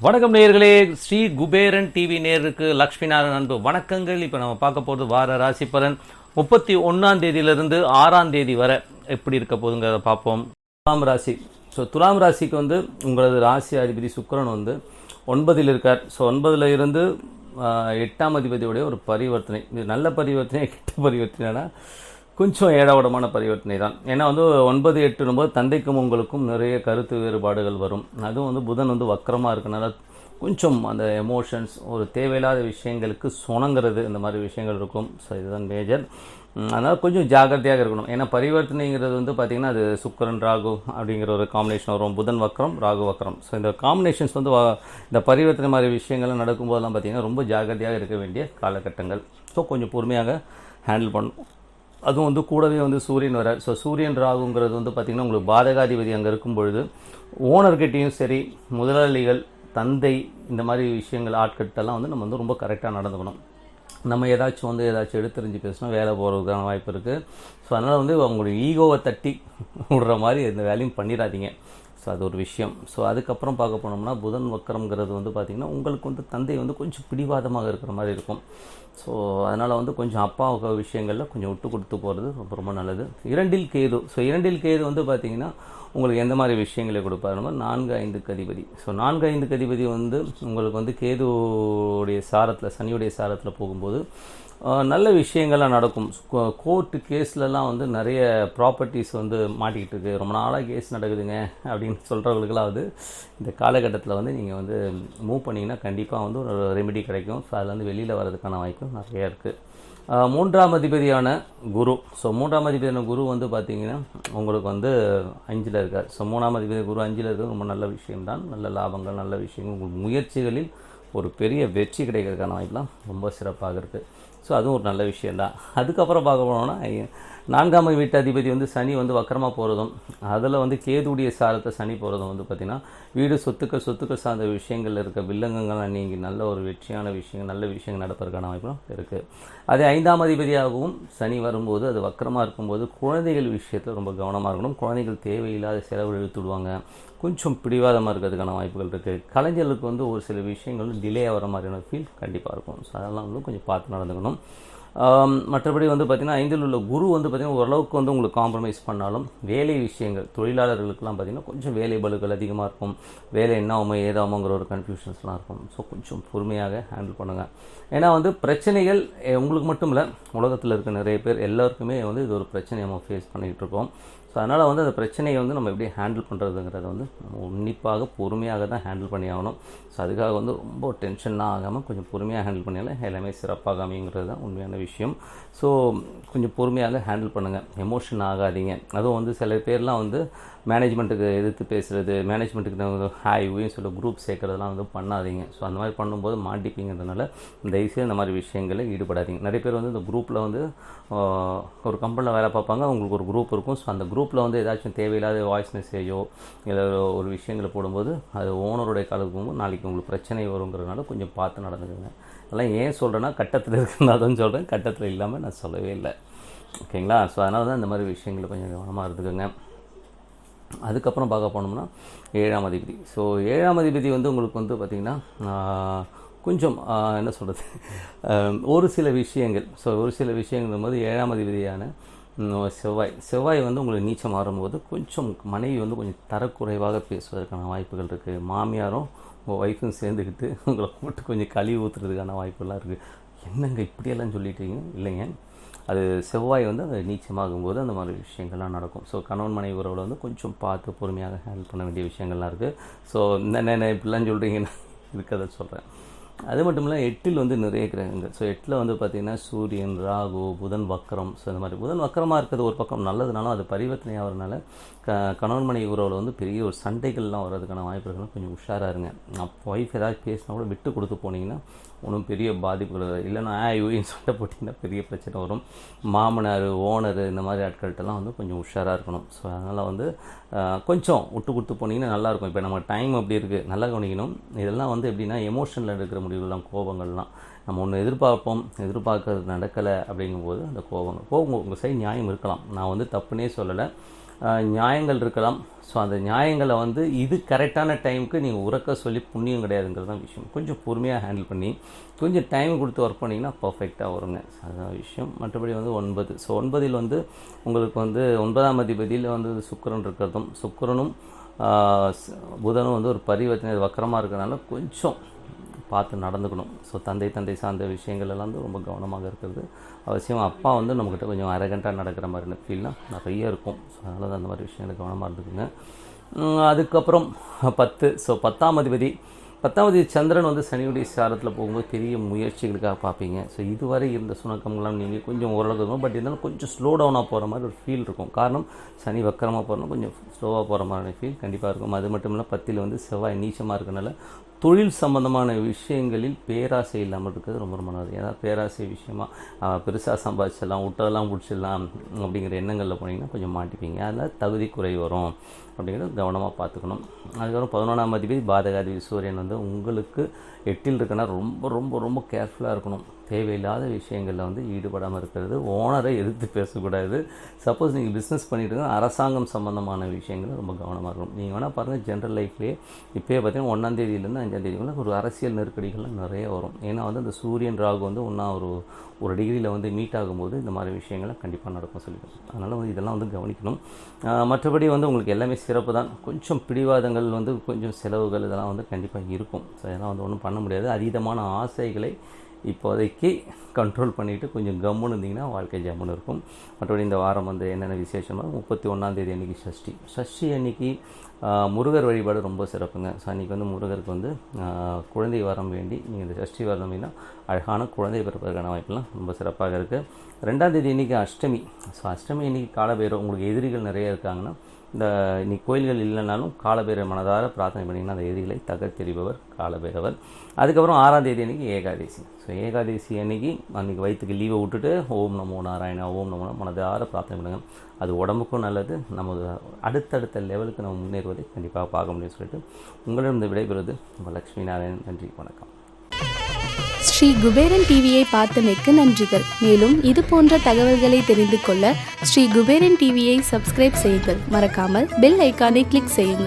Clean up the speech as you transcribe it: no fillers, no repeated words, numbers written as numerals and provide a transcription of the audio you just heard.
வணக்கம் நேயர்களே, ஸ்ரீ குபேரன் டிவி நேயருக்கு லக்ஷ்மி நாராயணன் அன்பு வணக்கங்கள். இப்போ நம்ம பார்க்க போகிறது வார ராசி பலன் 31ஆம் தேதியிலிருந்து 6ஆம் தேதி வரை எப்படி இருக்க போகுதுங்கிறத பார்ப்போம். துலாம் ராசி. துலாம் ராசிக்கு உங்களது ராசி அதிபதி சுக்கிரன் 9ல் இருக்கார். 9ல் இருந்து 8ஆம் அதிபதியோடைய ஒரு பரிவர்த்தனை. இது நல்ல பரிவர்த்தனை, கெட்ட பரிவர்த்தனைனா கொஞ்சம் ஏடாவடமான பரிவர்த்தனை தான். ஏன்னா 9, 8 தந்தைக்கும் உங்களுக்கும் நிறைய கருத்து வேறுபாடுகள் வரும். அதுவும் புதன் வக்கரமாக இருக்கனால கொஞ்சம் அந்த எமோஷன்ஸ், ஒரு தேவையில்லாத விஷயங்களுக்கு சுணங்கிறது, இந்த மாதிரி விஷயங்கள் இருக்கும். ஸோ இதுதான் மேஜர். அதனால் கொஞ்சம் ஜாக்கிரதையாக இருக்கணும். ஏன்னா பரிவர்த்தனைங்கிறது பார்த்திங்கன்னா அது சுக்கிரன் ராகு அப்படிங்கிற ஒரு காம்பினேஷன் வரும். புதன் வக்கரம், ராகு வக்கரம். ஸோ இந்த காம்பினேஷன்ஸ் இந்த பரிவர்த்தனை மாதிரி விஷயங்கள்லாம் நடக்கும்போதெல்லாம் பார்த்திங்கன்னா ரொம்ப ஜாக்கிரதையாக இருக்க வேண்டிய காலகட்டங்கள். ஸோ கொஞ்சம் பொறுமையாக ஹேண்டில் பண்ணணும். அதுவும் கூடவே சூரியன் வர. ஸோ சூரியன் ராகுங்கிறது பார்த்திங்கன்னா உங்களுக்கு பாதகாதிபதி அங்கே இருக்கும் பொழுது ஓனர்கிட்டையும் சரி, முதலாளிகள், தந்தை, இந்த மாதிரி விஷயங்கள் ஆட்கிட்டெல்லாம் நம்ம ரொம்ப கரெக்டாக நடந்துக்கணும். நம்ம ஏதாச்சும் எடுத்துரிஞ்சு பேசினா வேலை போகிறதுக்கான வாய்ப்பு இருக்குது. ஸோ அதனால் அவங்களுடைய ஈகோவை தட்டி விடுற மாதிரி எந்த வேலையும் பண்ணிடாதீங்க. ஸோ அது ஒரு விஷயம். ஸோ அதுக்கப்புறம் பார்க்க போனோம்னா புதன் வக்கரம்ங்கிறது பார்த்திங்கன்னா உங்களுக்கு தந்தை கொஞ்சம் பிடிவாதமாக இருக்கிற மாதிரி இருக்கும். ஸோ அதனால் கொஞ்சம் அப்பாவுக்கு விஷயங்களில் கொஞ்சம் விட்டு கொடுத்து போகிறது ரொம்ப ரொம்ப நல்லது. 2ல் கேது. ஸோ 2ல் கேது பார்த்திங்கன்னா உங்களுக்கு எந்த மாதிரி விஷயங்களை கொடுப்பாரு? 4, 5க்கு அதிபதி. ஸோ 4, 5க்கு அதிபதி உங்களுக்கு கேதுவுடைய சாரத்தில், சனியுடைய சாரத்தில் போகும்போது நல்ல விஷயங்கள்லாம் நடக்கும். கோர்ட்டு கேஸ்லலாம் நிறைய ப்ராப்பர்ட்டிஸ் மாட்டிக்கிட்டு இருக்குது, ரொம்ப நாளாக கேஸ் நடக்குதுங்க அப்படின்னு சொல்கிறவங்களுக்கெல்லாம் இந்த காலகட்டத்தில் நீங்கள் மூவ் பண்ணிங்கன்னா கண்டிப்பாக ஒரு ரெமெடி கிடைக்கும். ஸோ அதில் வெளியில் வர்றதுக்கான வாய்ப்பு நிறையா இருக்குது. 3ஆம் அதிபதியான குரு. ஸோ 3ஆம் அதிபதியான குரு பார்த்திங்கன்னா உங்களுக்கு 5ல் இருக்கார். ஸோ 3ஆம் அதிபதி குரு 5ல் இருக்கிறது ரொம்ப நல்ல விஷயம்தான். நல்ல லாபங்கள், நல்ல விஷயங்கள், உங்கள் முயற்சிகளில் ஒரு பெரிய வெற்றி கிடைக்கிறதுக்கான வாய்ப்புலாம் ரொம்ப சிறப்பாக இருக்குது. ஸோ அதுவும் ஒரு நல்ல விஷயந்தான். அதுக்கப்புறம் பார்க்க போனோம்னா 4ஆம் வீட்டு அதிபதி சனி வக்கரமாக போகிறதும், அதில் கேதுடைய சாரத்தை சனி போகிறதும் பார்த்திங்கன்னா வீடு, சொத்துக்கள் சார்ந்த விஷயங்கள் இருக்க வில்லங்கங்கள்லாம் நீங்கி நல்ல ஒரு வெற்றியான விஷயங்கள், நல்ல விஷயங்கள் நடப்பதற்கான வாய்ப்பும் இருக்குது. அதே 5ஆம் அதிபதியாகவும் சனி வரும்போது, அது வக்கரமாக இருக்கும்போது குழந்தைகள் விஷயத்தில் ரொம்ப கவனமாக இருக்கணும். குழந்தைகள் தேவையில்லாத செலவு இழுத்துடுவாங்க, கொஞ்சம் பிடிவாதமாக இருக்கிறதுக்கான வாய்ப்புகள் இருக்குது. கலைஞர்களுக்கு ஒரு சில விஷயங்கள் டிலே ஆகிற மாதிரியான ஃபீல் கண்டிப்பாக இருக்கும். ஸோ அதெல்லாம் கொஞ்சம் பார்த்து நடந்துக்கணும். மற்றபடி பார்த்திங்கன்னா 5ல் உள்ள குரு பார்த்திங்கன்னா ஓரளவுக்கு உங்களுக்கு காம்ப்ரமைஸ் பண்ணாலும் வேலை விஷயங்கள், தொழிலாளர்களுக்கெல்லாம் பார்த்திங்கன்னா கொஞ்சம் வேலை பளுக்கள் அதிகமாக இருக்கும். வேலை என்ன ஆகுமோ ஏதாகுமோங்கிற ஒரு கன்ஃபியூஷன்ஸ்லாம் இருக்கும். ஸோ கொஞ்சம் பொறுமையாக ஹேண்டில் பண்ணுங்கள். ஏன்னா பிரச்சனைகள் உங்களுக்கு மட்டும் இல்லை, உலகத்தில் இருக்க நிறைய பேர் எல்லாருக்குமே இது ஒரு பிரச்சனையை நம்ம ஃபேஸ் பண்ணிக்கிட்டு இருக்கோம். ஸோ அதனால் அந்த பிரச்சனையை நம்ம எப்படி ஹேண்டில் பண்ணுறதுங்கிறத உன்னிப்பாக பொறுமையாக தான் ஹேண்டில் பண்ணி ஆகணும். ஸோ அதுக்காக ரொம்ப டென்ஷன்லாம் ஆகாமல் கொஞ்சம் பொறுமையாக ஹேண்டில் பண்ணியால் எல்லாமே சிறப்பாக அமைங்கிறது தான் உண்மையான விஷயம். ஸோ கொஞ்சம் பொறுமையாக ஹேண்டில் பண்ணுங்கள், எமோஷன் ஆகாதீங்க. அதுவும் சில பேர்லாம் மேனேஜ்மெண்ட்டுக்கு எதிர்த்து பேசுகிறது, மேனேஜ்மெண்ட்டுக்கு ஹாய்ன்னு சொல்ல குரூப் சேர்க்குறதுலாம் பண்ணாதீங்க. ஸோ அந்த மாதிரி பண்ணும்போது மாட்டிப்பீங்கிறதுனால தயவுசெய்து இந்த மாதிரி விஷயங்களில் ஈடுபடாதீங்க. நிறைய பேர் இந்த குரூப்பில் ஒரு கம்பெனியில் வேலை பார்ப்பாங்க, அவங்களுக்கு ஒரு குரூப் இருக்கும். ஸோ அந்த குரூப்பில் ஏதாச்சும் தேவையில்லாத வாய்ஸ் மெசேஜோ இல்லை ஒரு விஷயங்களை போடும்போது அது ஓனருடைய காலத்துக்கு போகும்போது நாளைக்கு உங்களுக்கு பிரச்சனை வருங்கிறதுனால கொஞ்சம் பார்த்து நடந்துக்குங்க. அதெல்லாம் ஏன் சொல்கிறேன்னா கட்டத்தில் இருக்குன்னா தான் சொல்கிறேன், கட்டத்தில் இல்லாமல் நான் சொல்லவே இல்லை. ஓகேங்களா? ஸோ அதனால தான் இந்த மாதிரி விஷயங்களை கொஞ்சம் கவனமாக இருந்துக்குங்க. அதுக்கப்புறம் பார்க்க போனோம்னா 7ஆம் அதிபதி. ஸோ 7ஆம் அதிபதி உங்களுக்கு பார்த்திங்கன்னா கொஞ்சம் என்ன சொல்கிறது, ஒரு சில விஷயங்கள். ஸோ ஒரு சில விஷயங்கள் போது 7ஆம் அதிபதியான செவ்வாய் உங்களுக்கு நீச்சம் மாறும்போது கொஞ்சம் மனைவி கொஞ்சம் தரக்குறைவாக பேசுவதற்கான வாய்ப்புகள் இருக்குது. மாமியாரும் உங்கள் ஒய்ஃபும் சேர்ந்துக்கிட்டு உங்களை போட்டு கொஞ்சம் கழுவி ஊற்றுறதுக்கான வாய்ப்புலாம் இருக்குது. என்னங்க இப்படியெல்லாம் சொல்லிட்டீங்க? இல்லைங்க, அது செவ்வாய் அது நீச்சமாகும்போது அந்த மாதிரி விஷயங்கள்லாம் நடக்கும். ஸோ கணவன் மனைவி உறவில் கொஞ்சம் பார்த்து பொறுமையாக ஹேண்டில் பண்ண வேண்டிய விஷயங்கள்லாம் இருக்குது. ஸோ என்ன இப்படிலாம் சொல்கிறீங்கன்னா இருக்கிறத சொல்கிறேன். அது மட்டும் இல்லை 8ல் நிறைய கிரகங்கள். ஸோ 8ல் பார்த்திங்கன்னா சூரியன், ராகு, புதன் வக்கரம். ஸோ இந்த மாதிரி புதன் வக்கரமாக இருக்கிறது ஒரு பக்கம் நல்லதுனாலும் அது பரிவர்த்தனை ஆகிறதுனால கணவன் மனைவி உறவில் பெரிய ஒரு சண்டைகள்லாம் வர்றதுக்கான வாய்ப்புகள்லாம் கொஞ்சம் உஷாராக இருங்க. அப்போ ஒய்ஃப் ஏதாவது பேசினா கூட விட்டு கொடுத்து போனீங்கன்னா ஒன்றும் பெரிய பாதிப்புகள் வராது. இல்லைன்னா யூன்னு சண்டை போட்டிங்கன்னா பெரிய பிரச்சனை வரும். மாமனார், ஓனர், இந்த மாதிரி ஆட்கள்கிட்டலாம் கொஞ்சம் உஷாராக இருக்கணும். ஸோ அதனால் கொஞ்சம் விட்டு கொடுத்து போனீங்கன்னா நல்லாயிருக்கும். இப்போ நம்ம டைம் அப்படி இருக்குது, நல்லா கவனிக்கணும். இதெல்லாம் எப்படின்னா எமோஷனில் எடுக்கிற முடிவுலாம், கோபங்கள்லாம் நம்ம ஒன்று எதிர்பார்க்கறது நடக்கலை அப்படிங்கும்போது அந்த கோபம் உங்கள் சைடு நியாயம் இருக்கலாம், நான் வந்து தப்புனே சொல்லலை, நியாயங்கள் இருக்கலாம். ஸோ அந்த நியாயங்களை வந்து இது கரெக்டான டைமுக்கு நீங்கள் உறக்க சொல்லி புண்ணியம் கிடையாதுங்கிறது தான் விஷயம். கொஞ்சம் பொறுமையாக ஹேண்டில் பண்ணி கொஞ்சம் டைம் கொடுத்து ஒர்க் பண்ணிங்கன்னா பர்ஃபெக்டாக வருங்க. அதுதான் விஷயம். மற்றபடி வந்து 9. ஸோ 9இல் வந்து உங்களுக்கு வந்து 9ஆம் அதிபதியில் வந்து சுக்கிரன் இருக்கிறதும், சுக்கிரனும் புதனும் வந்து ஒரு பரிவர்த்தனை வக்கரமாக இருக்கிறதுனால கொஞ்சம் பார்த்து நடந்துக்கணும். ஸோ தந்தை சார்ந்த விஷயங்கள் எல்லாம் வந்து ரொம்ப கவனமாக இருக்கிறது அவசியம். அப்பா வந்து நம்மக்கிட்ட கொஞ்சம் அரகண்ட்டாக நடக்கிற மாதிரி ஃபீல்லாம் நிறைய இருக்கும். ஸோ அதனால தான் அந்த மாதிரி விஷயங்களை கவனமாக இருந்துக்குங்க. அதுக்கப்புறம் 10. ஸோ 10ஆம் அதிபதி சந்திரன் வந்து சனியுடைய சாரத்தில் போகும்போது பெரிய முயற்சிகளுக்காக பார்ப்பீங்க. ஸோ இதுவரை இருந்த சுணக்கம்லாம் நீங்கள் கொஞ்சம் ஓரளவுக்கு இருக்கும், பட் இருந்தாலும் கொஞ்சம் ஸ்லோ டவுனாக போகிற மாதிரி ஒரு ஃபீல் இருக்கும். காரணம் சனி வக்கரமாக போகிறோன்னா கொஞ்சம் ஸ்லோவாக போகிற மாதிரி ஃபீல் கண்டிப்பாக இருக்கும். அது மட்டும் இல்லை 10 வந்து செவ்வாய் நீச்சமாக இருக்கனால தொழில் சம்பந்தமான விஷயங்களில் பேராசை இல்லாமல் இருக்கிறது ரொம்ப ரொம்ப நல்லது. ஏன்னா பேராசை விஷயமாக பெருசாக சம்பாதிச்சிடலாம், விட்டதெல்லாம் பிடிச்சிடலாம் அப்படிங்கிற எண்ணங்களில் போனீங்கன்னா கொஞ்சம் மாட்டிப்பீங்க. அதில் தகுதி குறை வரும் அப்படிங்கிறது கவனமாக பார்த்துக்கணும். அதுக்கப்புறம் 11ஆம் அதிபதி பாதகாதிபதி சூரியன் வந்து உங்களுக்கு 8இல் இருக்குன்னா ரொம்ப ரொம்ப ரொம்ப கேர்ஃபுல்லாக இருக்கணும். தேவையில்லாத விஷயங்களில் வந்து ஈடுபடாமல் இருக்கிறது, ஓனரை எதிர்த்து பேசக்கூடாது. சப்போஸ் நீங்கள் பிஸ்னஸ் பண்ணிட்டு அரசாங்கம் சம்மந்தமான விஷயங்கள் ரொம்ப கவனமாக இருக்கணும். நீங்கள் வேணால் பாருங்கள், ஜென்ரல் லைஃப்லேயே இப்போயே பார்த்தீங்கன்னா 1ஆம் தேதியிலேருந்து 5ஆம் தேதிக்குள்ள ஒரு அரசியல் நெருக்கடிகள்லாம் நிறைய வரும். ஏன்னா வந்து அந்த சூரியன் ராகு வந்து ஒன்றா ஒரு டிகிரியில் வந்து மீட் ஆகும்போது இந்த மாதிரி விஷயங்கள்லாம் கண்டிப்பாக நடக்கும் சொல்லிக்கணும். அதனால் வந்து இதெல்லாம் வந்து கவனிக்கணும். மற்றபடி வந்து உங்களுக்கு எல்லாமே சிறப்பு தான். கொஞ்சம் பிடிவாதங்கள் வந்து கொஞ்சம் செலவுகள் இதெல்லாம் வந்து கண்டிப்பாக இருக்கும். ஸோ இதெல்லாம் வந்து ஒன்றும் பண்ண முடியாது. அதீதமான ஆசைகளை இப்போதைக்கு கண்ட்ரோல் பண்ணிவிட்டு கொஞ்சம் கம்முன்னு இருந்தீங்கன்னா வாழ்க்கை ஜம்முன்னு இருக்கும். மற்றபடி இந்த வாரம் வந்து என்னென்ன விசேஷமாக 31ஆம் தேதி அன்றைக்கி சஷ்டி அன்றைக்கி முருகர் வழிபாடு ரொம்ப சிறப்புங்க. ஸோ அன்றைக்கி வந்து முருகருக்கு வந்து குழந்தை வரம் வேண்டி நீங்கள் இந்த சஷ்டி வரம் அப்படின்னா அழகான குழந்தை பிறப்பதற்கான வாய்ப்பெல்லாம் ரொம்ப சிறப்பாக இருக்குது. 2ஆம் தேதி அன்றைக்கி அஷ்டமி. ஸோ அஷ்டமி அன்றைக்கி காலபைரவர், உங்களுக்கு எதிரிகள் நிறைய இருக்காங்கன்னா இந்த இன்னைக்கு கோயில்கள் இல்லைனாலும் காலபைரவர் மனதார பிரார்த்தனை பண்ணிங்கன்னா அந்த எதிரிகளை தகர்த்தெறிபவர் காலபைரவர். அதுக்கப்புறம் 6ஆம் தேதி அன்றைக்கி ஏகாதசி. ஸோ ஏகாதசி அன்றைக்கி வயிற்றுக்கு லீவை விட்டுட்டு ஓம் நமோ நாராயணா ஓம் நமோ மனதார பிரார்த்தனை பண்ணுங்கள். அது உடம்புக்கும் நல்லது, நமது அடுத்தடுத்த லெவலுக்கு நம்ம முன்னேறுவதை கண்டிப்பாக பார்க்க முடியும்னு சொல்லிட்டு உங்களிடம் இந்த விடைபெறுவது உங்கள் லக்ஷ்மி நாராயணன். நன்றி, வணக்கம். ஸ்ரீ குபேரன் டிவியை பார்த்தமைக்கு நன்றிகள். மேலும் இது போன்ற தகவல்களை தெரிந்து கொள்ள ஸ்ரீ குபேரன் டிவியை சப்ஸ்கிரைப் செய்யுங்கள். மறக்காமல் பெல் ஐக்கானை கிளிக் செய்யுங்கள்.